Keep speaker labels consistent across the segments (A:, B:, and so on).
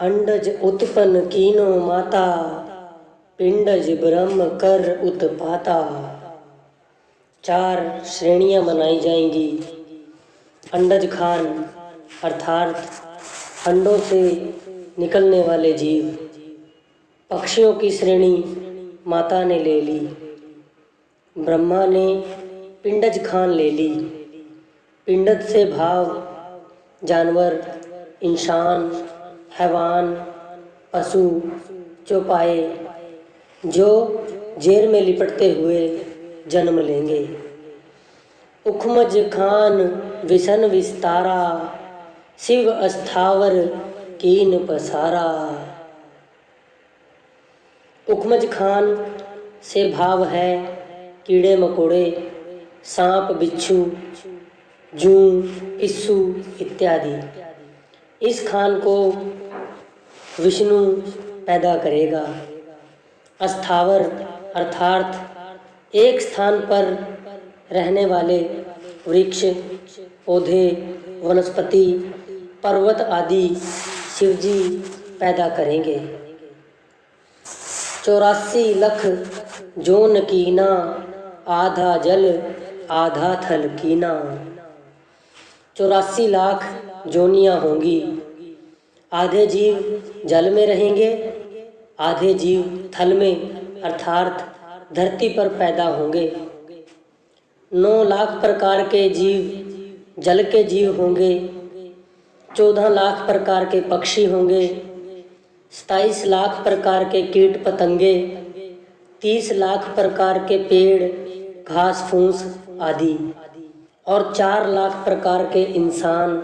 A: अंडज उत्पन्न कीनो माता, पिंडज ब्रह्म कर उत्पाता। 4 श्रेणियां बनाई जाएंगी। अंडज खान अर्थात अंडों से निकलने वाले जीव। पक्षियों की श्रेणी माता ने ले ली। ब्रह्मा ने पिंडज खान ले ली। पिंडज से भाव जानवर, इंसान, हैवान, पशु, चौपाए जो जेर में लिपटते हुए जन्म लेंगे। उखमज खान विसन विस्तारा, शिव अस्थावर कीन पसारा। उखमज खान से भाव है कीड़े मकोड़े, सांप, बिच्छू, जूं, पिस्सू इत्यादि। इस खान को विष्णु पैदा करेगा। अस्थावर अर्थात एक स्थान पर रहने वाले वृक्ष, पौधे, वनस्पति, पर्वत आदि शिवजी पैदा करेंगे। 84 लख जोन कीना, आधा जल आधा थल कीना। 84 लाख जोनियां होंगी। आधे जीव जल में रहेंगे, आधे जीव थल में अर्थात धरती पर पैदा होंगे। 9 लाख प्रकार के जीव जल के जीव होंगे। 14 लाख प्रकार के पक्षी होंगे। 27 लाख प्रकार के कीट पतंगे। 30 लाख प्रकार के पेड़, घास फूस आदि और 4 लाख प्रकार के इंसान,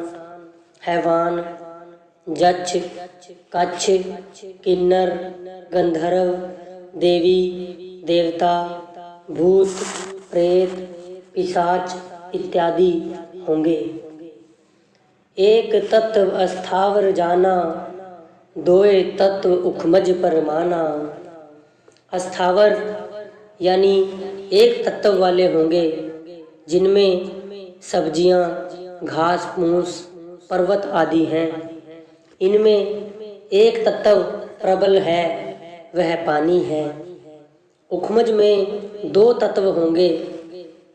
A: हैवान, जक्ष, कच्छ, किन्नर, गंधर्व, देवी, देवता, भूत, प्रेत, पिशाच इत्यादि होंगे। एक तत्व अस्थावर जाना, दोए तत्व उखमज पर माना। अस्थावर यानी एक तत्व वाले होंगे जिनमें सब्जियां, घास फूस, पर्वत आदि हैं। इनमें एक तत्व प्रबल है, वह पानी है। उखमज में 2 तत्व होंगे।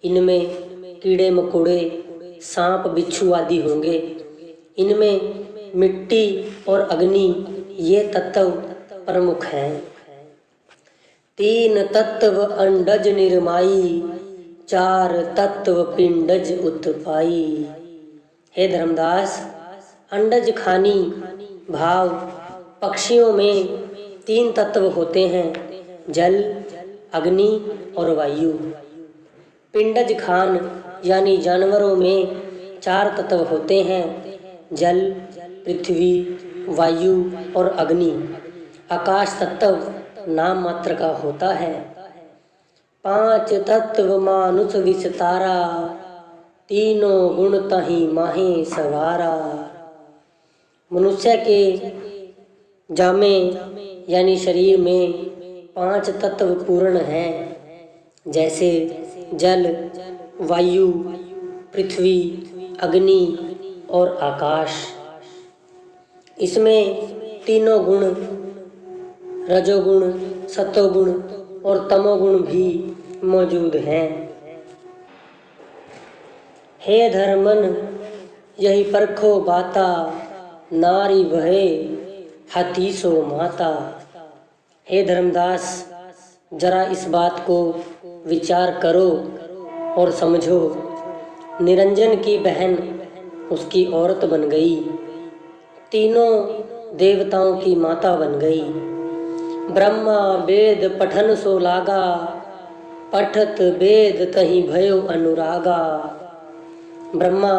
A: इनमें कीड़े मकोड़े, सांप, बिच्छू आदि होंगे। इनमें मिट्टी और अग्नि ये तत्व प्रमुख हैं। 3 तत्व अंडज निर्माई, 4 तत्व पिंडज उत्पाई। हे धर्मदास, अंडज खानी भाव पक्षियों में 3 तत्व होते हैं, जल, अग्नि और वायु। पिंडज खान यानी जानवरों में 4 तत्व होते हैं, जल, पृथ्वी, वायु और अग्नि। आकाश तत्व नाम मात्र का होता है। 5 तत्व मानुष विस्तारा, तीनों गुण तहि माहे सवारा। मनुष्य के जामे यानी शरीर में 5 तत्व पूर्ण हैं, जैसे जल, वायु, पृथ्वी, अग्नि और आकाश। इसमें तीनों गुण रजोगुण, सतोगुण और तमोगुण भी मौजूद हैं। हे धर्मन यही परखो बाता, नारी बहे हाथी सो माता। हे धर्मदास, जरा इस बात को विचार करो और समझो। निरंजन की बहन उसकी औरत बन गई, तीनों देवताओं की माता बन गई। ब्रह्मा वेद पठन सो लागा, पठत वेद तहि भयो अनुरागा। ब्रह्मा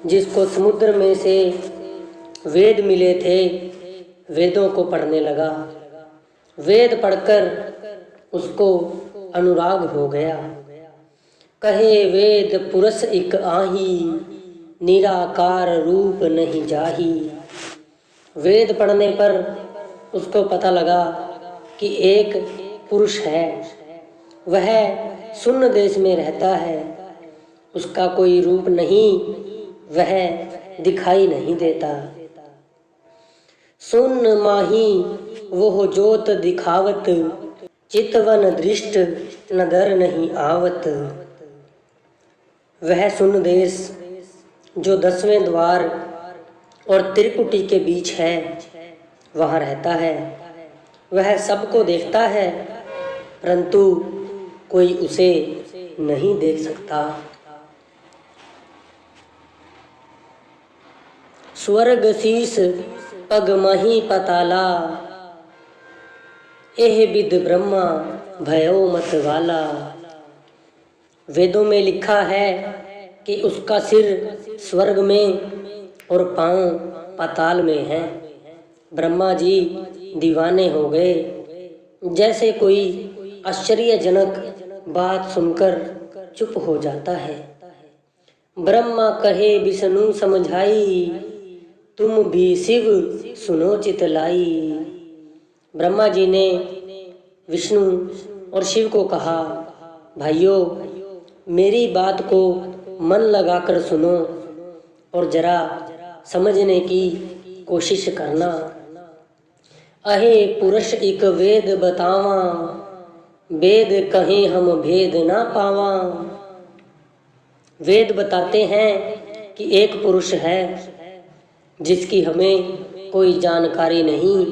A: जिसको समुद्र में से वेद मिले थे, वेदों को पढ़ने लगा। वेद पढ़कर उसको अनुराग हो गया। कहे वेद पुरुष इक आही, निराकार रूप नहीं जाही। वेद पढ़ने पर उसको पता लगा कि एक पुरुष है, वह शून्य देश में रहता है, उसका कोई रूप नहीं, वह दिखाई नहीं देता। सुन माही वो जोत दिखावत, चितवन दृष्ट नदर नहीं आवत। वह सुन देश जो 10वें द्वार और त्रिकुटी के बीच है, वहाँ रहता है। वह सबको देखता है, परंतु कोई उसे नहीं देख सकता। स्वर्ग शीस पग मही पताला, एह विद ब्रह्मा भयो मत वाला। वेदों में लिखा है कि उसका सिर स्वर्ग में और पांव पाताल में है। ब्रह्मा जी दीवाने हो गए। जैसे कोई आश्चर्यजनक बात सुनकर चुप हो जाता है। ब्रह्मा कहे विष्णु समझाई, तुम भी शिव सुनो चितलाई। ब्रह्मा जी ने विष्णु और शिव को कहा, भाइयों मेरी बात को मन लगाकर सुनो और जरा समझने की कोशिश करना। अहे पुरुष एक वेद बतावा, वेद कहें हम भेद ना पावा। वेद बताते हैं कि एक पुरुष है जिसकी हमें कोई जानकारी नहीं।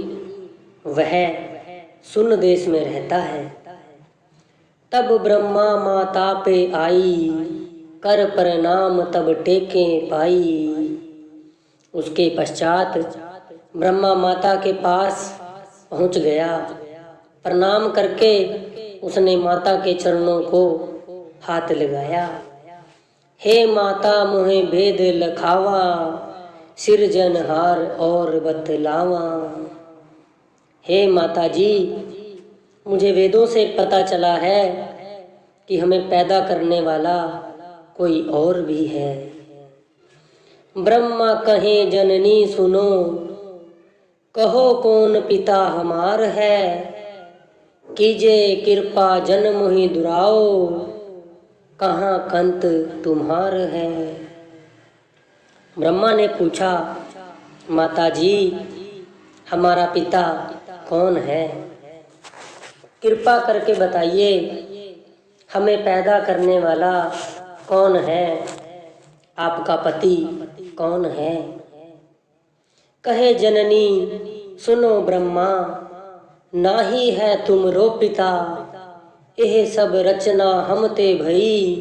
A: वह सुन देश में रहता है। तब ब्रह्मा माता पे आई, कर प्रणाम तब टेके पाई। उसके पश्चात ब्रह्मा माता के पास पहुंच गया। प्रणाम करके उसने माता के चरणों को हाथ लगाया। हे माता मोहे भेद लखावा, सिरजनहार और बतलावा। हे माता जी, मुझे वेदों से पता चला है कि हमें पैदा करने वाला कोई और भी है। ब्रह्मा कहे जननी सुनो, कहो कौन पिता हमार है। कीजे कृपा जन्म ही दुराओ, कहाँ कंत तुम्हार है। ब्रह्मा ने पूछा, माता जी हमारा पिता कौन है? कृपा करके बताइए, हमें पैदा करने वाला कौन है? आपका पति कौन है? कहे जननी सुनो ब्रह्मा, नाही है तुमरो पिता। यह सब रचना हम ते भई,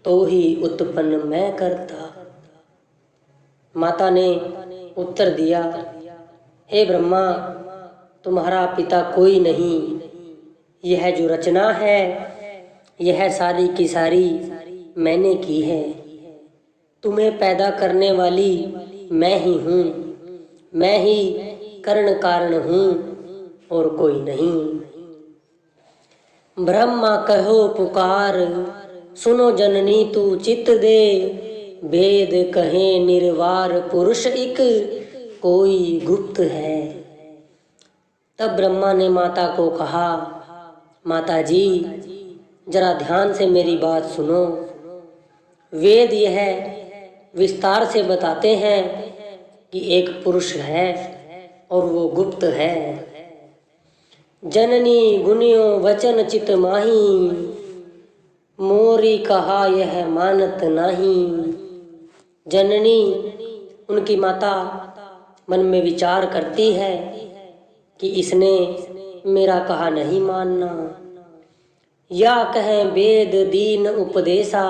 A: तो ही उत्पन्न मैं करता। माता ने उत्तर दिया, हे ब्रह्मा, तुम्हारा पिता कोई नहीं। यह जो रचना है, यह सारी की सारी मैंने की है। तुम्हें पैदा करने वाली मैं ही हूँ। मैं ही कारण कारण हूँ और कोई नहीं। ब्रह्मा कहो पुकार, सुनो जननी तू चित दे। वेद कहे निर्वार पुरुष एक, कोई गुप्त है। तब ब्रह्मा ने माता को कहा, माता जी जरा ध्यान से मेरी बात सुनो। वेद यह विस्तार से बताते हैं कि एक पुरुष है और वो गुप्त है। जननी गुनियो वचन चित माही, मोरी कहा यह मानत नहीं। जननी उनकी माता मन में विचार करती है कि इसने मेरा कहा नहीं मानना। या कहें वेद दीन उपदेशा,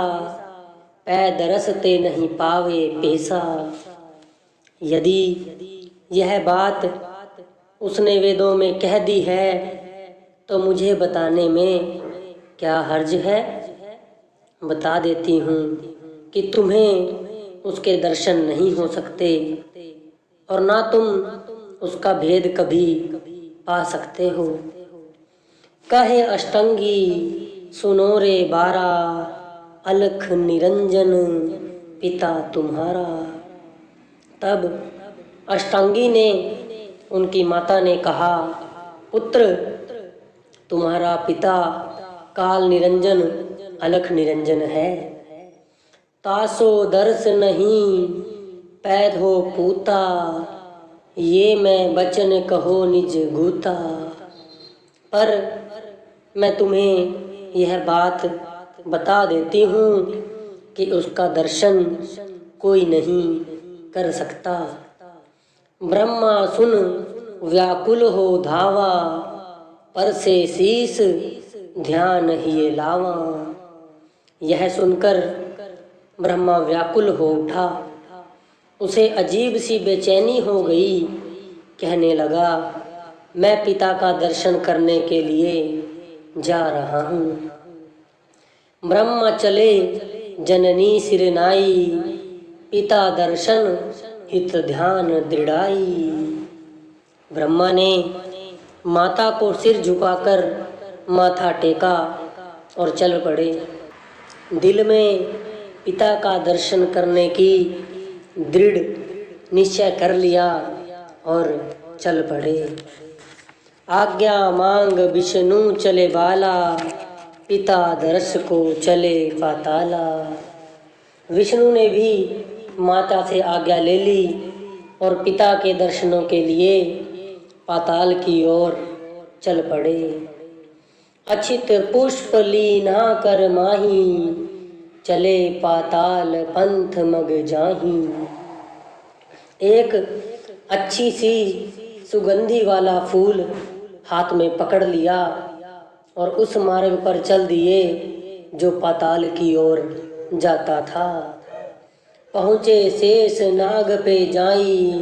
A: पैदरसते नहीं पावे पेशा। यदि यह बात उसने वेदों में कह दी है तो मुझे बताने में क्या हर्ज है। बता देती हूँ कि तुम्हें उसके दर्शन नहीं हो सकते और ना तुम उसका भेद कभी पा सकते हो। कहे अष्टंगी सुनो रे बारा, अलख निरंजन पिता तुम्हारा। तब अष्टांगी ने उनकी माता ने कहा, पुत्र तुम्हारा पिता काल निरंजन अलख निरंजन है। तासो दर्श नहीं पैद हो पूता, ये मैं बचन कहो निज गूता। पर मैं तुम्हें यह बात बता देती हूँ कि उसका दर्शन कोई नहीं कर सकता। ब्रह्मा सुन व्याकुल हो धावा, पर से शीस ध्यान हिये लावा। यह सुनकर ब्रह्मा व्याकुल हो उठा। उसे अजीब सी बेचैनी हो गई। कहने लगा, मैं पिता का दर्शन करने के लिए जा रहा हूँ। ब्रह्मा चले जननी सिरनाई, पिता दर्शन हित ध्यान दृढ़ाई। ब्रह्मा ने माता को सिर झुकाकर माथा टेका और चल पड़े। दिल में पिता का दर्शन करने की दृढ़ निश्चय कर लिया और चल पड़े। आज्ञा मांग विष्णु चले बाला, पिता दर्श को चले पाताला। विष्णु ने भी माता से आज्ञा ले ली और पिता के दर्शनों के लिए पाताल की ओर चल पड़े। अछित पुष्प लीना कर माही, चले पाताल पंथ मग जाही। एक अच्छी सी सुगंधी वाला फूल हाथ में पकड़ लिया और उस मार्ग पर चल दिए जो पाताल की ओर जाता था। पहुँचे शेष नाग पे जाई,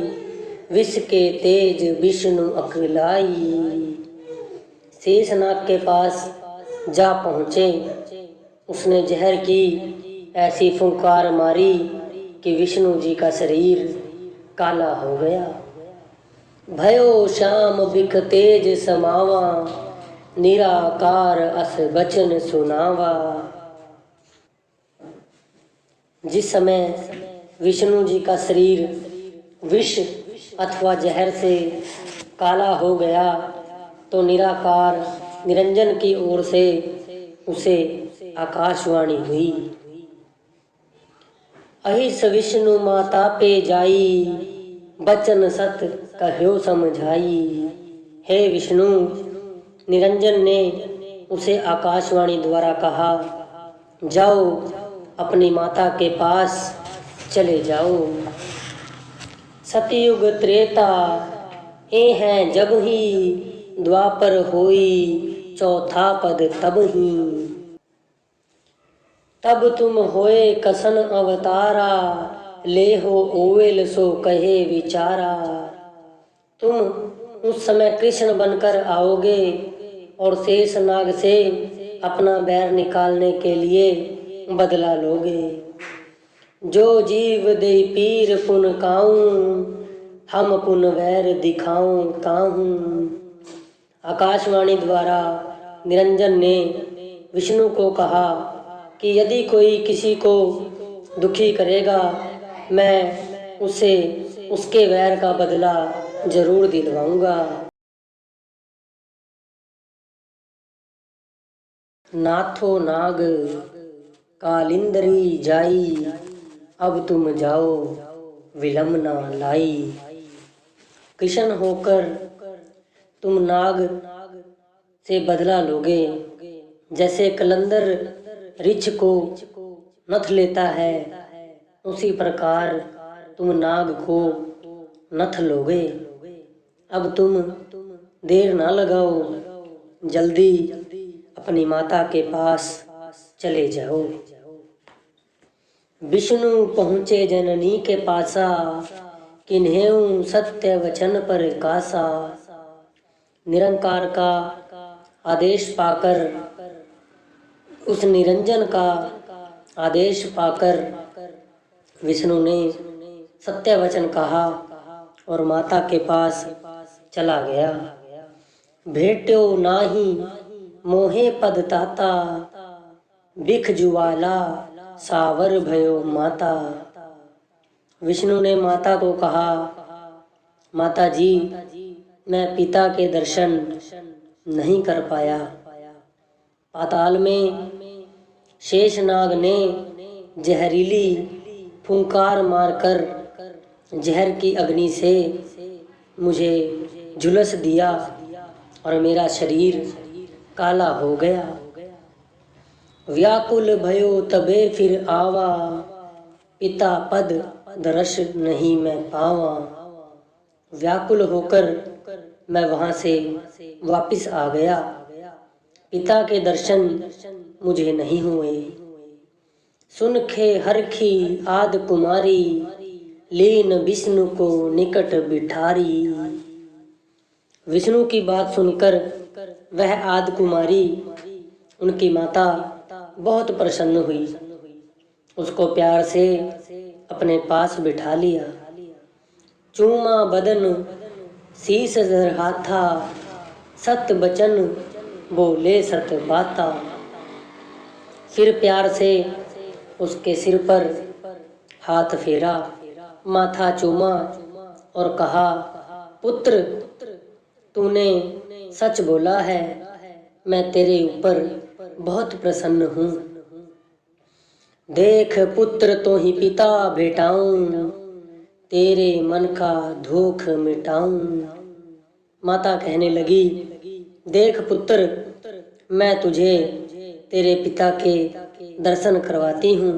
A: विष के तेज विष्णु अकलाई। शेष नाग के पास जा पहुँचे। उसने जहर की ऐसी फुंकार मारी कि विष्णु जी का शरीर काला हो गया। भयो श्याम बिख तेज समावा, निराकार अस बचन सुनावा। जिस समय विष्णु जी का शरीर विष अथवा जहर से काला हो गया तो निराकार निरंजन की ओर से उसे आकाशवाणी हुई। अहिस विष्णु माता पे जाई, बचन सत कह्यो समझाई। हे विष्णु, निरंजन ने उसे आकाशवाणी द्वारा कहा, जाओ अपनी माता के पास चले जाओ। सतयुग त्रेता ए हैं जब ही, द्वापर होई चौथा पद तब ही। तब तुम होए कसन अवतारा, ले हो ओवेल सो कहे विचारा। तुम उस समय कृष्ण बनकर आओगे और शेष नाग से अपना बैर निकालने के लिए बदला लोगे। जो जीव दे पीर पुन काऊं, हम पुन वैर दिखाऊं ताहूं। आकाशवाणी द्वारा निरंजन ने विष्णु को कहा कि यदि कोई किसी को दुखी करेगा, मैं उसे उसके वैर का बदला जरूर दिलवाऊंगा। नाथो नाग कालिंदरी जाई, अब तुम जाओ विलम ना लाई। कृष्ण होकर तुम नाग से बदला लोगे, जैसे कलंदर रिछ को नथ लेता है, उसी प्रकार तुम नाग को नथ लोगे। अब तुम देर ना लगाओ, जल्दी अपनी माता के पास चले जाओ। विष्णु पहुँचे जननी के पासा, किन्हें सत्य वचन पर कासा। निरंकार का आदेश पाकर, उस निरंजन का आदेश पाकर विष्णु ने सत्य वचन कहा और माता के पास चला गया। भेट्यो नाही मोहे पद ताता, बिख जुवाला सावर भयो माता। विष्णु ने माता को कहा, माता जी, मैं पिता के दर्शन नहीं कर पाया। पाताल में शेषनाग ने जहरीली फुंकार मारकर जहर की अग्नि से मुझे झुलस दिया और मेरा शरीर काला हो गया। व्याकुल भयो तबे फिर आवा, पिता पद दर्श नहीं मैं पावा। व्याकुल होकर मैं वहाँ से वापिस आ गया। पिता के दर्शन मुझे नहीं हुए। सुनखे हरखी आद कुमारी, लीन विष्णु को निकट बिठारी। विष्णु की बात सुनकर वह आद कुमारी, उनकी माता बहुत प्रसन्न हुई। उसको प्यार से अपने पास बिठा लिया। चूमा बदन शीस धर हाथा, सत बचन बोले सत बाता। फिर प्यार से उसके सिर पर हाथ फेरा, माथा चूमा और कहा, पुत्र तूने सच बोला है, मैं तेरे ऊपर बहुत प्रसन्न हूँ। देख पुत्र तो ही पिता भेटाऊं, तेरे मन का दुख मिटाऊं। माता कहने लगी, देख पुत्र, मैं तुझे तेरे पिता के दर्शन करवाती हूँ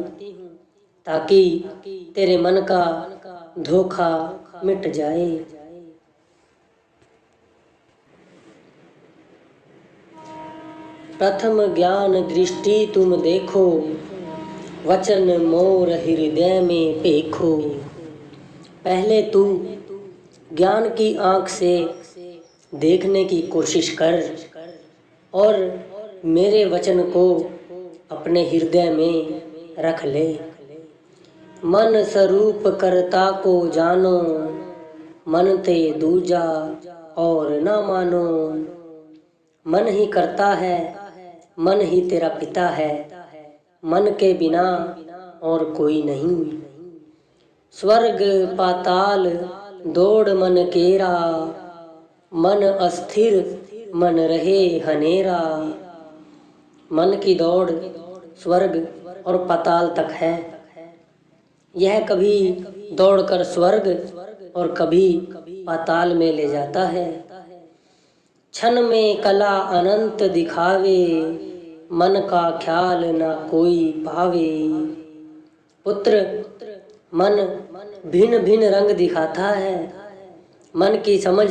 A: ताकि तेरे मन का धोखा मिट जाए। प्रथम ज्ञान दृष्टि तुम देखो, वचन मोर हृदय में पेखो। पहले तू ज्ञान की आँख से देखने की कोशिश कर और मेरे वचन को अपने हृदय में रख ले। मन स्वरूप कर्ता को जानो, मन ते दूजा और ना मानो। मन ही करता है, मन ही तेरा पिता है, मन के बिना और कोई नहीं। स्वर्ग पाताल दौड़ मन केरा, मन अस्थिर मन रहे हनेरा। मन की दौड़ स्वर्ग और पाताल तक है। यह कभी दौड़कर स्वर्ग और कभी पाताल में ले जाता है। क्षण में कला अनंत दिखावे, मन का ख्याल न कोई पावे। पुत्र, मन भिन्न भिन्न रंग दिखाता है, मन की समझ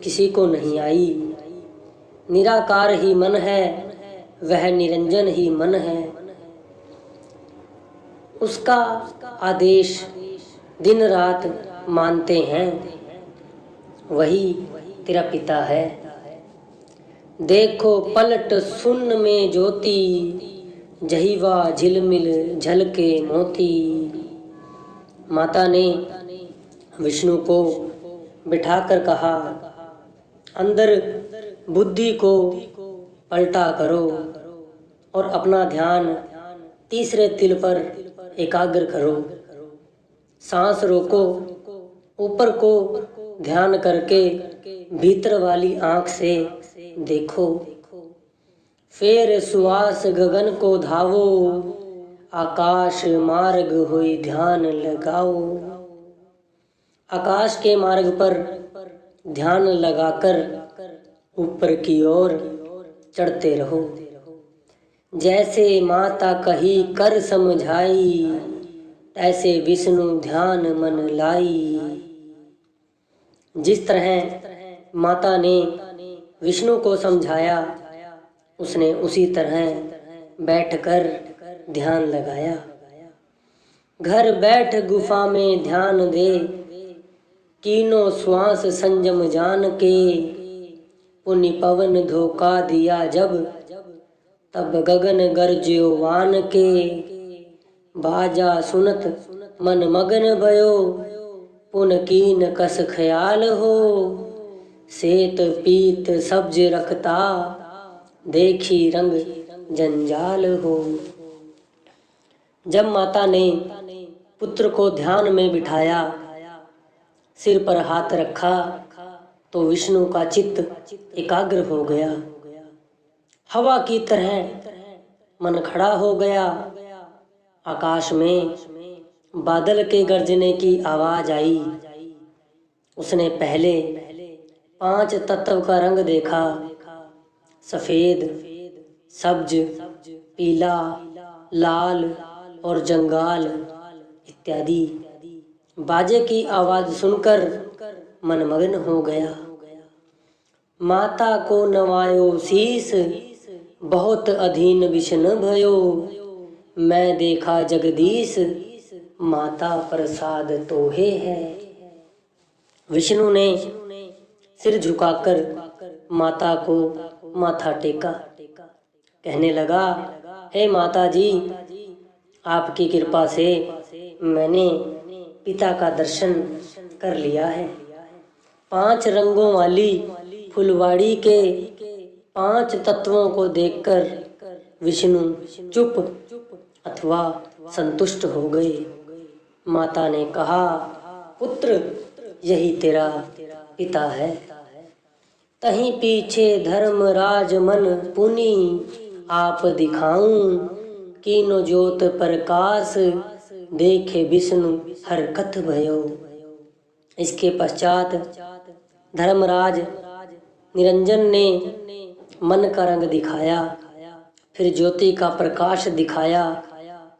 A: किसी को नहीं आई। निराकार ही मन है, वह निरंजन ही मन है। उसका आदेश दिन रात मानते हैं, वही तेरा पिता है। देखो पलट सुन्न में ज्योति, जहीवा झिलमिल झलके मोती। माता ने विष्णु को बिठाकर कहा, अंदर बुद्धि को पलटा करो और अपना ध्यान तीसरे तिल पर एकाग्र करो। सांस रोको, ऊपर को ध्यान करके भीतर वाली आँख से देखो। फिर सुवास गगन को धावो, आकाश मार्ग हुई ध्यान लगाओ। आकाश के मार्ग पर ध्यान लगाकर ऊपर की ओर चढ़ते रहो। जैसे माता कही कर समझाई, तैसे विष्णु ध्यान मन लाई। जिस तरह माता ने विष्णु को समझाया, उसने उसी तरह बैठकर ध्यान लगाया। घर बैठ गुफा में ध्यान दे, तीनों श्वास संयम जान के। पुण्य पवन धोखा दिया जब, तब गगन गरज्यो वान के। बाजा सुनत मन मगन भयो, पुन कीन कस ख्याल हो। सेत पीत सब्ज रखता, देखी रंग जंजाल हो। जब माता ने पुत्र को ध्यान में बिठाया, सिर पर हाथ रखा, तो विष्णु का चित्त एकाग्र हो गया। हवा की तरह मन खड़ा हो गया। आकाश में बादल के गरजने की आवाज आई। उसने पहले 5 तत्व का रंग देखा, सफेद, सब्ज, पीला, लाल और जंगाल इत्यादि। बाजे की आवाज सुनकर मनमग्न हो गया। माता को नवायो शीस, बहुत अधीन विष्णु भयो। मैं देखा जगदीश, माता प्रसाद तोहे है। विष्णु ने सिर झुकाकर माता को माथा टेका, कहने लगा, हे माता जी, आपकी कृपा से मैंने पिता का दर्शन कर लिया है। 5 रंगों वाली फुलवाड़ी के 5 तत्वों को देखकर विष्णु चुप अथवा संतुष्ट हो गए। माता ने कहा, पुत्र, यही तेरा पिता है। तहीं पीछे धर्मराज मन पुनि, आप दिखाऊं कीनो ज्योत प्रकाश, देखे विष्णु हरकत भयो। इसके पश्चात धर्मराज निरंजन ने मन का रंग दिखाया, फिर ज्योति का प्रकाश दिखाया,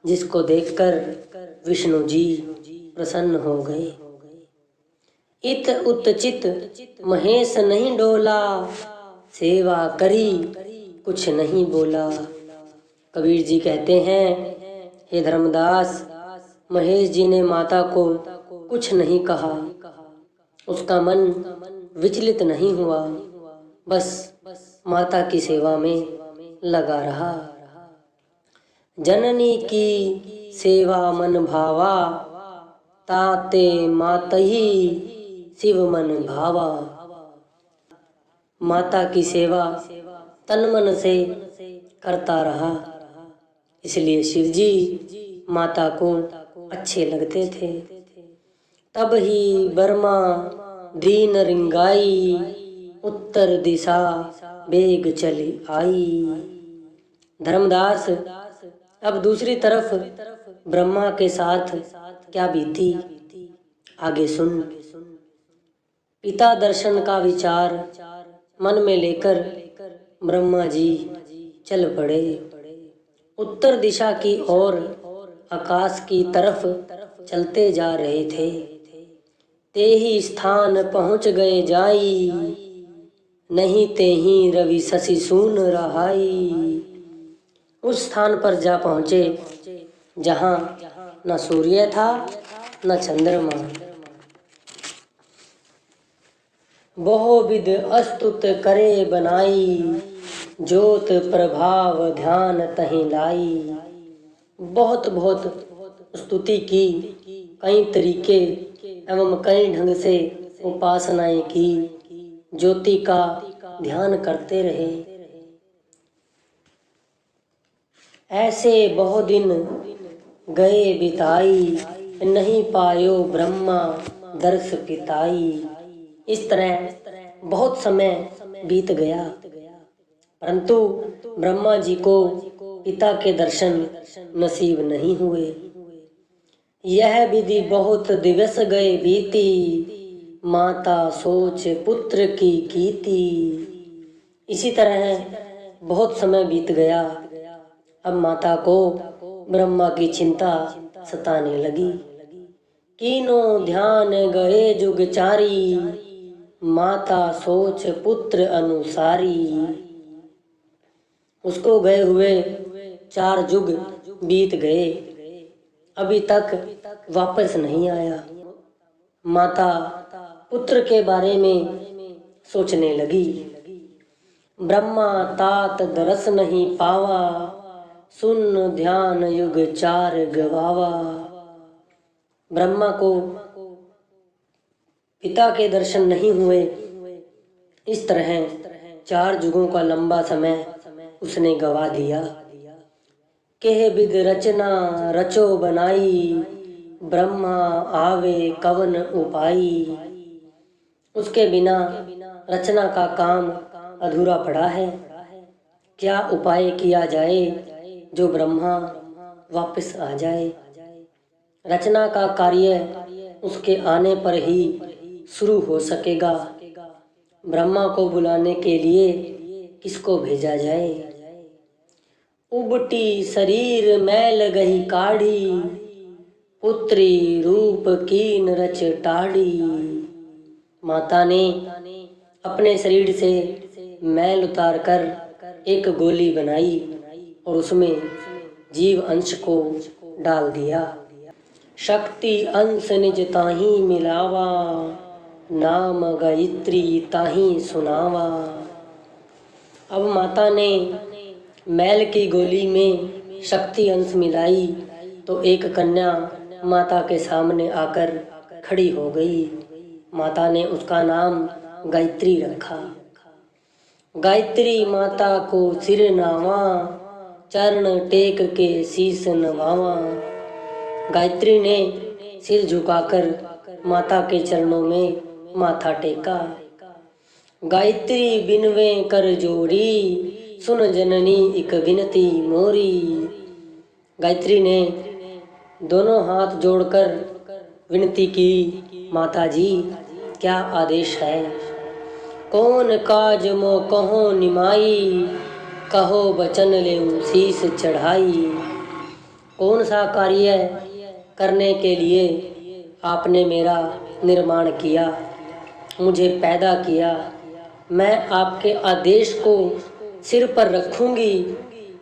A: जिसको देखकर विष्णु जी प्रसन्न हो गए। इत उत्चित महेश नहीं डोला, सेवा करी कुछ नहीं बोला। कबीर जी कहते हैं, हे धर्मदास, महेश जी ने माता को कुछ नहीं कहा, उसका मन विचलित नहीं हुआ, बस माता की सेवा में लगा रहा। जननी की सेवा मन भावा, ताते मातही शिव मन भावा। माता की सेवा तन मन से करता रहा, इसलिए शिव जी माता को अच्छे लगते थे। तब ही बर्मा दीन रिंगाई, उत्तर दिशा बेग चली आई। धर्मदास, अब दूसरी तरफ ब्रह्मा के साथ क्या बीती, आगे सुन। पिता दर्शन का विचार मन में लेकर ब्रह्मा जी चल पड़े। उत्तर दिशा की ओर आकाश की तरफ चलते जा रहे थे। ते ही स्थान पहुँच गए जाई, नहीं ते ही रवि शशि सून रहाई। उस स्थान पर जा पहुँचे जहाँ न सूर्य था न चंद्रमा। बहुविध अस्तुत करे बनाई, ज्योत प्रभाव ध्यान तहीं लाई। बहुत स्तुति की, कई तरीके एवं कई ढंग से उपासनाएं की, ज्योति का ध्यान करते रहे। ऐसे बहुत दिन गए बिताई, नहीं पायो ब्रह्मा दर्श पिताई। इस तरह बहुत समय बीत गया, परंतु ब्रह्मा जी को पिता के दर्शन नसीब नहीं हुए। यह विधि बहुत दिवस गए बीती, माता सोच पुत्र की कीती। इसी तरह बहुत समय बीत गया। अब माता को ब्रह्मा की चिंता सताने लगी। कीनो ध्यान गए जुग चारी, माता सोच पुत्र अनुसारी। उसको गए हुए 4 युग बीत गए, अभी तक वापस नहीं आया। माता पुत्र के बारे में सोचने लगी। ब्रह्मा तात दरस नहीं पावा, सुन ध्यान युग 4 गवावा। ब्रह्मा को पिता के दर्शन नहीं हुए। इस तरह 4 युगों का लंबा समय उसने गवा दिया। केह विध रचना रचो बनाई, ब्रह्मा आवे कवन उपाई। उसके बिना रचना का काम अधूरा पड़ा है। क्या उपाय किया जाए जो ब्रह्मा वापस आ जाए। रचना का कार्य उसके आने पर ही शुरू हो सकेगा। ब्रह्मा को बुलाने के लिए किसको भेजा जाए। उबटी शरीर मैल गही काढ़ी, पुत्री रूप कीन रच टाढ़ी। माता ने अपने शरीर से मैल उतार कर एक गोली बनाई और उसमें जीव अंश को डाल दिया। शक्ति अंश निज ताही मिलावा, नाम गायत्री ताही सुनावा। अब माता ने मैल की गोली में शक्ति अंश मिलाई तो एक कन्या माता के सामने आकर खड़ी हो गई। माता ने उसका नाम गायत्री रखा। गायत्री माता को सिर नावा, चरण टेक के शीस नवावा। गायत्री ने सिर झुकाकर माता के चरणों में माथा टेका। गायत्री बिनवे कर जोरी, सुन जननी एक विनती मोरी। गायत्री ने दोनों हाथ जोड़कर विनती की, माता जी क्या आदेश है। कौन काज मो कहो निमाई, कहो बचन ले शीस चढ़ाई। कौन सा कार्य करने के लिए आपने मेरा निर्माण किया, मुझे पैदा किया। मैं आपके आदेश को सिर पर रखूंगी,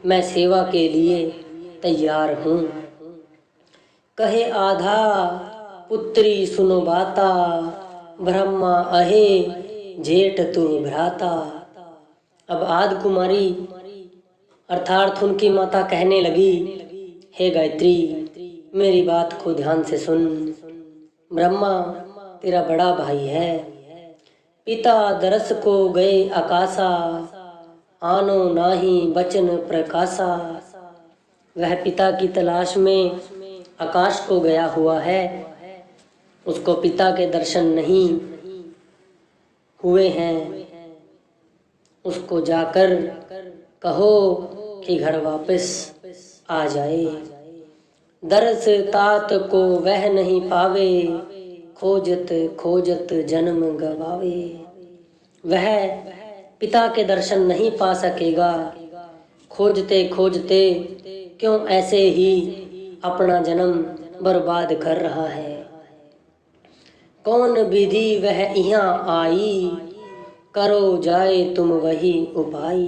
A: मैं सेवा के लिए तैयार हूँ। कहे आधा पुत्री सुनो बाता, ब्रह्मा अहे जेठ तू भ्राता। अब आद कुमारी अर्थात उनकी माता कहने लगी, हे गायत्री मेरी बात को ध्यान से सुन। ब्रह्मा तेरा बड़ा भाई है। पिता दरस को गए आकाशा, आनो नाही बचन प्रकाशा। वह पिता की तलाश में आकाश को गया हुआ है, उसको पिता के दर्शन नहीं हुए हैं। उसको जाकर कहो कि घर वापस आ जाए। दरस तात को वह नहीं पावे, खोजत खोजत जन्म गवावे। वह पिता के दर्शन नहीं पा सकेगा, खोजते खोजते क्यों ऐसे ही अपना जन्म बर्बाद कर रहा है। कौन विधि वह यहाँ आई, करो जाए तुम वही उपाय।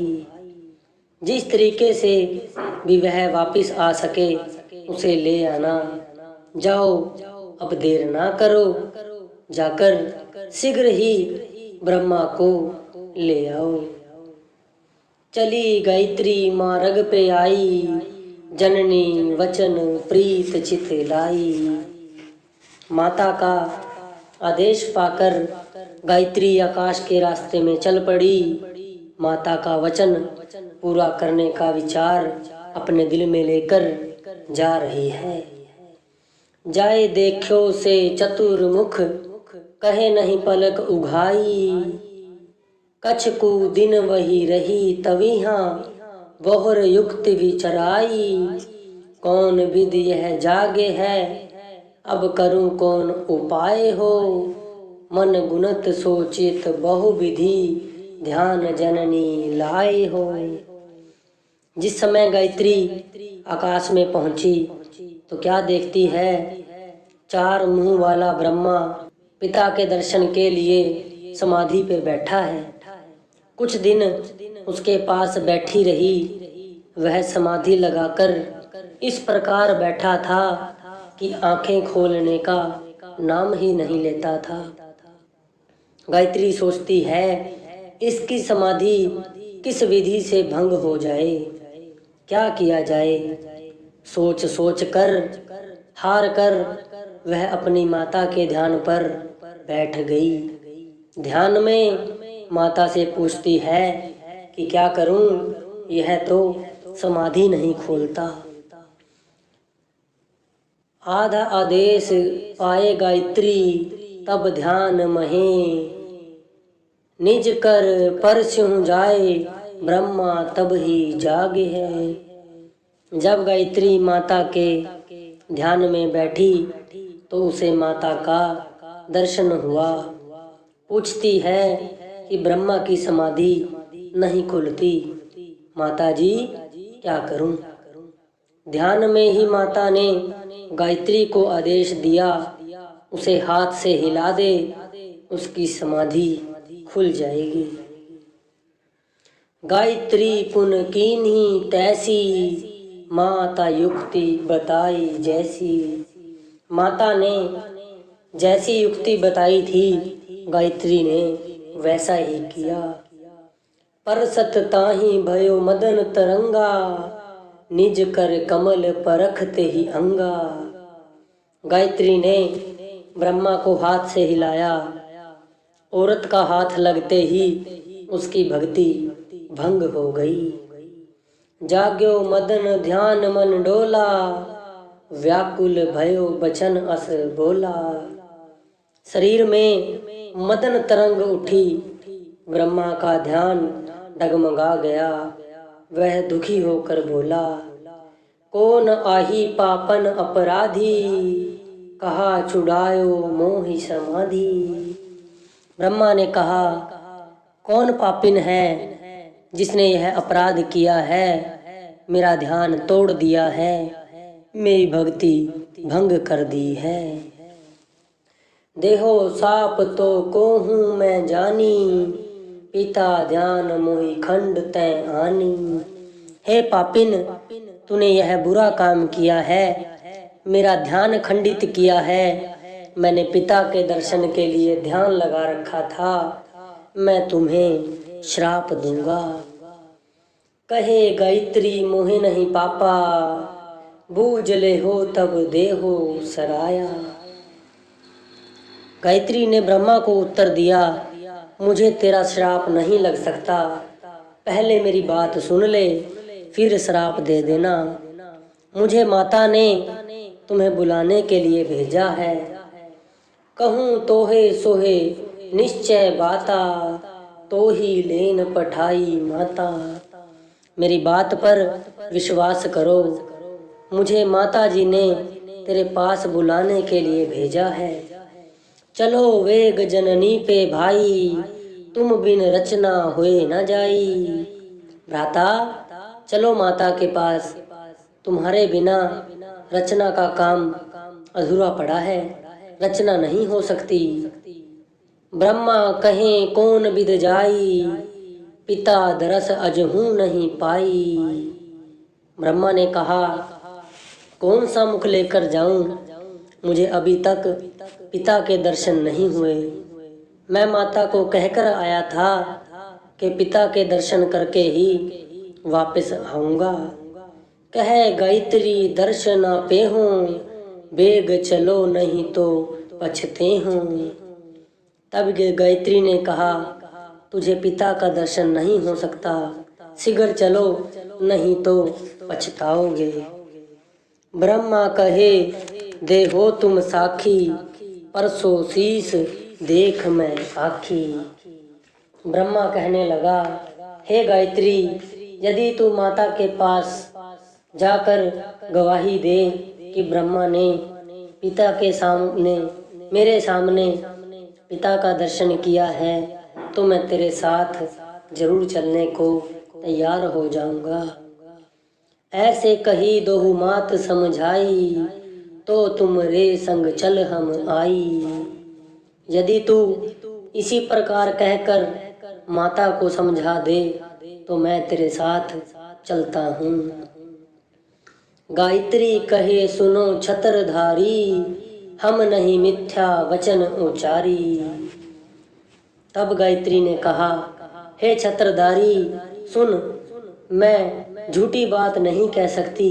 A: जिस तरीके से भी वह वापिस आ सके उसे ले आना। जाओ अब देर ना करो, जाकर शीघ्र ही ब्रह्मा को ले आओ। चली गायत्री माँ रग पे आई, जननी वचन प्रीत चित लाई। माता का आदेश पाकर गायत्री आकाश के रास्ते में चल पड़ी। माता का वचन पूरा करने का विचार अपने दिल में लेकर जा रही है। जाए देखो से चतुर्मुख, कहे नहीं पलक उघाई। कछ को दिन वही रही तविहा, बहुर युक्त विचराई। कौन विधि यह जागे है, अब करूं कौन उपाय हो। मन गुणत सोचित बहु विधि, ध्यान जननी लाए हो। जिस समय गायत्री आकाश में पहुंची तो क्या देखती है, चार मुंह वाला ब्रह्मा पिता के दर्शन के लिए समाधि पे बैठा है। कुछ दिन उसके पास बैठी रही। वह समाधि लगाकर इस प्रकार बैठा था कि आंखें खोलने का नाम ही नहीं लेता था। गायत्री सोचती है, इसकी समाधि किस विधि से भंग हो जाए, क्या किया जाए। सोच सोच कर हार कर वह अपनी माता के ध्यान पर बैठ गई। ध्यान में माता से पूछती है कि क्या करूं, यह तो समाधि नहीं खोलता। आधा आदेश पाए गायत्री, तब ध्यान महे। निज कर परस्यों जाए, ब्रह्मा तब ही जागे है। जब गायत्री माता के ध्यान में बैठी तो उसे माता का दर्शन हुआ। पूछती है कि ब्रह्मा की समाधि नहीं खुलती। माताजी क्या करूं? ध्यान में ही माता ने गायत्री को आदेश दिया, उसे हाथ से हिला दे, उसकी समाधि खुल जाएगी। गायत्री पुन कीन्ही तैसी, माता युक्ति बताई जैसी। माता ने जैसी युक्ति बताई थी, गायत्री ने वैसा ही किया। पर सतताही भयो मदन तरंगा, निज कर कमल परखते ही अंगा। गायत्री ने ब्रह्मा को हाथ से हिलाया, औरत का हाथ लगते ही उसकी भक्ति भंग हो गई। जाग्यो मदन ध्यान मन डोला, व्याकुल भयो बचन अस बोला। शरीर में मदन तरंग उठी, ब्रह्मा का ध्यान डगमगा गया। वह दुखी होकर बोला, कौन आही पापन अपराधी, कहा छुड़ायो मोहि समाधि। ब्रह्मा ने कहा, कौन पापिन है जिसने यह अपराध किया है, मेरा ध्यान तोड़ दिया है, मेरी भक्ति भंग कर दी है। देहो साप तो कोहूँ मैं जानी, पिता ध्यान मोहि खंड तैं आनी। हे पापिन, तूने यह बुरा काम किया है, मेरा ध्यान खंडित किया है। मैंने पिता के दर्शन के लिए ध्यान लगा रखा था, मैं तुम्हें श्राप दूंगा। कहे गायत्री मोहि नहीं पापा, बूझ ले हो तब देहो सराया। गायत्री ने ब्रह्मा को उत्तर दिया, मुझे तेरा श्राप नहीं लग सकता, पहले मेरी बात सुन ले, फिर श्राप दे देना। मुझे माता ने तुम्हें बुलाने के लिए भेजा है। कहूँ तोहे सोहे निश्चय बाता, तो ही लेन पठाई माता। मेरी बात पर विश्वास करो, मुझे माता जी ने तेरे पास बुलाने के लिए भेजा है। चलो वेग जननी पे भाई, तुम बिन रचना हुए न जाई। भ्राता, चलो माता के पास, तुम्हारे बिना रचना का काम अधूरा पड़ा है, रचना नहीं हो सकती। ब्रह्मा कहें कौन विद जाई, पिता दरस अजहू नहीं पाई। ब्रह्मा ने कहा, कौन सा मुख लेकर जाऊं, मुझे अभी तक पिता के दर्शन नहीं हुए। मैं माता को कहकर आया था कि पिता के दर्शन करके ही वापस आऊंगा। कहे गायत्री दर्शन पे हूँ, बेग चलो नहीं तो पछते हूँ। तब गायत्री ने कहा, तुझे पिता का दर्शन नहीं हो सकता, शीघ्र चलो नहीं तो पछताओगे। ब्रह्मा कहे, देहो तुम साखी, परसों शीस देख मैं आखी। ब्रह्मा कहने लगा, हे गायत्री, यदि तू माता के पास जाकर गवाही दे कि ब्रह्मा ने पिता के सामने, मेरे सामने पिता का दर्शन किया है, तो मैं तेरे साथ जरूर चलने को तैयार हो जाऊंगा। ऐसे कही दोहु मात समझाई, तो तुम रे संग चल हम आई। यदि तू इसी प्रकार कहकर माता को समझा दे, तो मैं तेरे साथ चलता हूँ। गायत्री कहे सुनो छत्रधारी, हम नहीं मिथ्या वचन उचारी। तब गायत्री ने कहा, हे छत्रधारी सुन, मैं झूठी बात नहीं कह सकती,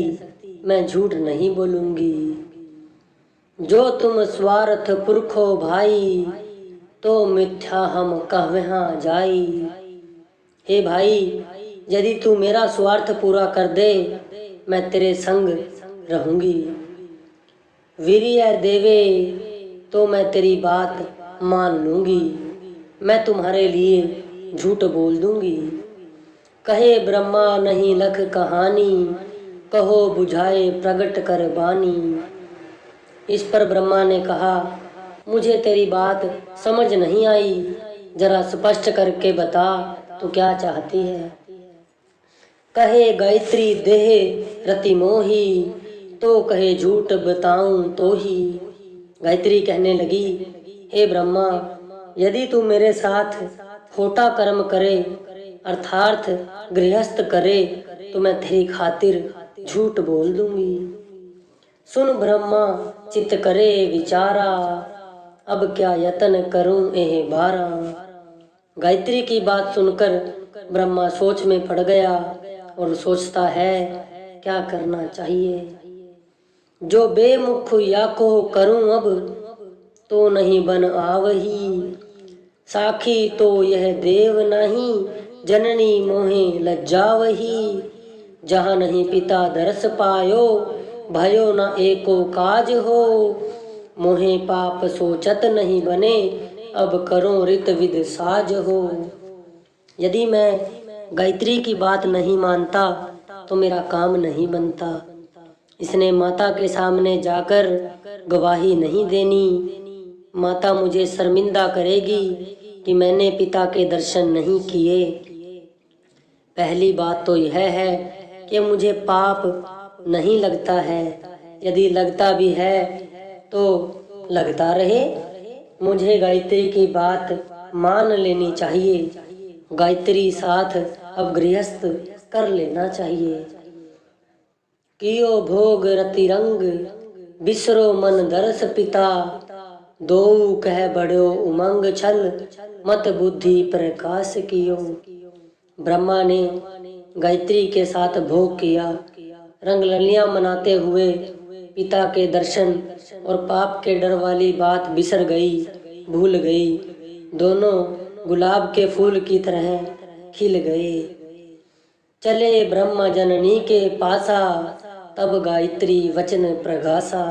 A: मैं झूठ नहीं बोलूंगी। जो तुम स्वार्थ पुरखो भाई, तो मिथ्या हम कहवहाँ जाई। हे भाई, यदि तू मेरा स्वार्थ पूरा कर दे, मैं तेरे संग रहूंगी। वीर्य देवे तो मैं तेरी बात मान लूंगी, मैं तुम्हारे लिए झूठ बोल दूंगी। कहे ब्रह्मा नहीं लख कहानी, कहो बुझाए प्रगट कर बानी। इस पर ब्रह्मा ने कहा, मुझे तेरी बात समझ नहीं आई, जरा स्पष्ट करके बता तू क्या चाहती है। कहे गायत्री देह रति मोही, तो कहे झूठ बताऊं तो ही। गायत्री कहने लगी, हे ब्रह्मा, यदि तू मेरे साथ खोटा कर्म करे अर्थात गृहस्थ करे तो मैं तेरी खातिर झूठ बोल दूंगी। सुन ब्रह्मा चित्त करे विचारा, अब क्या यत्न करूं एह बारा। गायत्री की बात सुनकर ब्रह्मा सोच में पड़ गया और सोचता है क्या करना चाहिए। जो बेमुख या को करूं अब, तो नहीं बन आवही। साखी तो यह देव नहीं, जननी मोहे लज्जावही। जहाँ नहीं पिता दरस पायो, भयो न एको काज हो। मोहे पाप सोचत नहीं बने, अब करो रित विद साज हो। यदि मैं गायत्री की बात नहीं मानता तो मेरा काम नहीं बनता। इसने माता के सामने जाकर गवाही नहीं देनी। माता मुझे शर्मिंदा करेगी कि मैंने पिता के दर्शन नहीं किए। पहली बात तो यह है कि मुझे पाप नहीं लगता है। यदि लगता भी है तो लगता रहे। मुझे गायत्री की बात मान लेनी चाहिए। गायत्री साथ अब गृहस्थ कर लेना चाहिए। कियो भोग रति रंग, बिसरो मन दरस पिता। दो कह बड़ो उमंग छल, मत बुद्धि प्रकाश कियो। ब्रह्मा ने गायत्री के साथ भोग किया। रंग ललियां मनाते हुए पिता के दर्शन और पाप के डर वाली बात बिसर गई, भूल गई। दोनों गुलाब के फूल की तरह खिल गए। चले ब्रह्मा जननी के पासा, तब गायत्री वचन प्रगासा।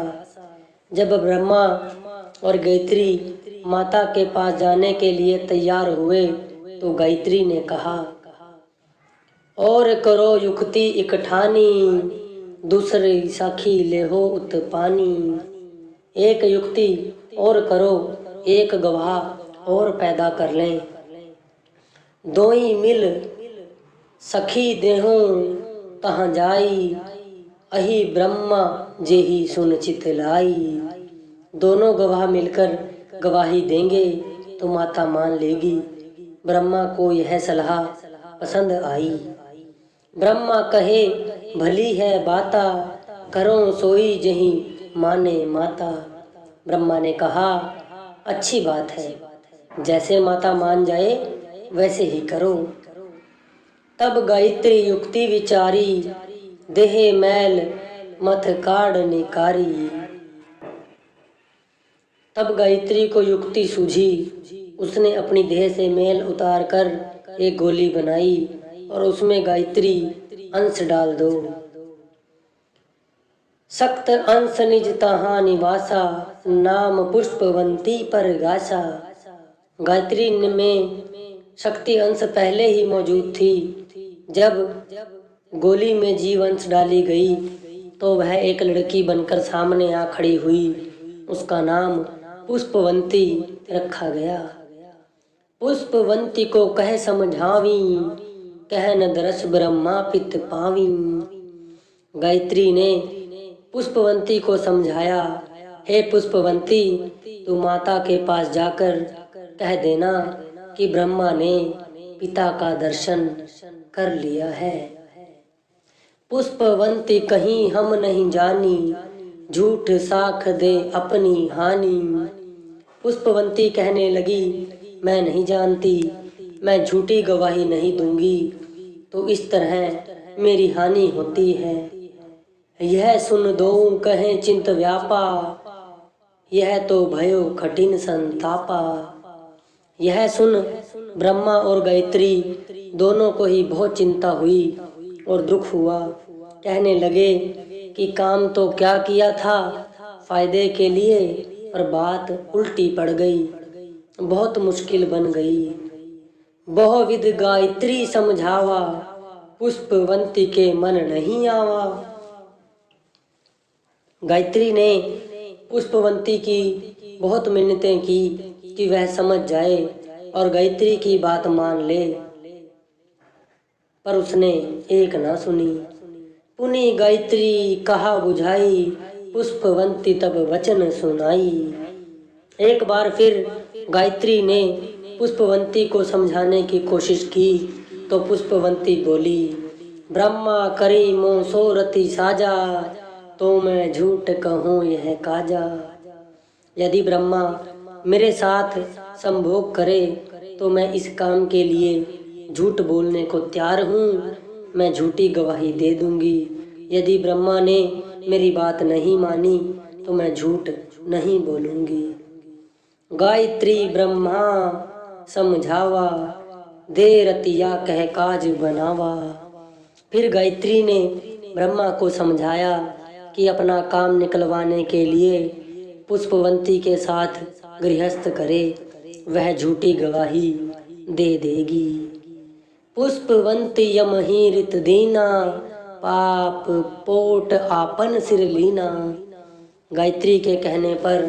A: जब ब्रह्मा और गायत्री माता के पास जाने के लिए तैयार हुए तो गायत्री ने कहा, और करो युक्ति इकठानी, दूसरी साखी ले हो उत्पानी। एक युक्ति और करो, एक गवाह और पैदा कर लें। दोई मिल सखी देहूं तहाँ जाई, अहि ब्रह्मा जेहि सुन चितलाई। दोनों गवाह मिलकर गवाही देंगे तो माता मान लेगी। ब्रह्मा को यह सलाह पसंद आई। ब्रह्मा कहे, भली है बाता, करो सोई जही माने माता। ब्रह्मा ने कहा, अच्छी बात है, जैसे माता मान जाए वैसे ही करो। तब गायत्री युक्ति विचारी, देहे मैल मथ काढ़ निकारी। तब गायत्री को युक्ति सूझी। उसने अपनी देह से मेल उतार कर एक गोली बनाई और उसमें गायत्री अंश डाल दो। सख्त अंश निज तहाँ निवासा, नाम पुष्पवंती पर गासा। गायत्री में शक्ति अंश पहले ही मौजूद थी। जब गोली में जीव अंश डाली गई तो वह एक लड़की बनकर सामने आ खड़ी हुई। उसका नाम पुष्पवंती रखा गया। पुष्पवंती को कह समझावी, कह न दरस ब्रह्मा पित पावी। गायत्री ने पुष्पवंती को समझाया, हे पुष्पवंती, तू माता के पास जाकर कह देना कि ब्रह्मा ने पिता का दर्शन कर लिया है। पुष्पवंती कहीं हम नहीं जानी, झूठ साख दे अपनी हानि। पुष्पवंती कहने लगी, मैं नहीं जानती, मैं झूठी गवाही नहीं दूंगी तो इस तरह मेरी हानि होती है। यह सुन दो कहे चिंत व्यापा, यह तो भयो कठिन संतापा। यह सुन ब्रह्मा और गायत्री दोनों को ही बहुत चिंता हुई और दुख हुआ। कहने लगे कि काम तो क्या किया था फायदे के लिए, पर बात उल्टी पड़ गई, बहुत मुश्किल बन गई। बहुविध गायत्री समझावा, पुष्पवंती के मन नहीं आवा। गायत्री ने पुष्पवंती की बहुत मिन्नतें की कि वह समझ जाए, और गायत्री की बात मान ले, पर उसने एक ना सुनी। पुनि गायत्री कहा बुझाई, पुष्पवंती तब वचन सुनाई। एक बार फिर गायत्री ने पुष्पवंती को समझाने की कोशिश की तो पुष्पवंती बोली, ब्रह्मा करी मों सो रति साजा, तो मैं झूठ कहूँ यह काजा। यदि ब्रह्मा मेरे साथ संभोग करे तो मैं इस काम के लिए झूठ बोलने को तैयार हूँ, मैं झूठी गवाही दे दूंगी। यदि ब्रह्मा ने मेरी बात नहीं मानी तो मैं झूठ नहीं बोलूंगी। गायत्री ब्रह्मा समझावा, दे रतिया कह काज बनावा। फिर गायत्री ने ब्रह्मा को समझाया कि अपना काम निकलवाने के लिए पुष्पवंती के साथ गृहस्थ करे, वह झूठी गवाही दे देगी। पुष्पवंती यम ही रित दीना, पाप पोट आपन सिर लीना। गायत्री के कहने पर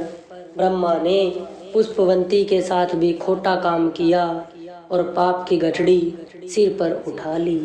A: ब्रह्मा ने पुष्पवंती के साथ भी खोटा काम किया और पाप की गठड़ी सिर पर उठा ली।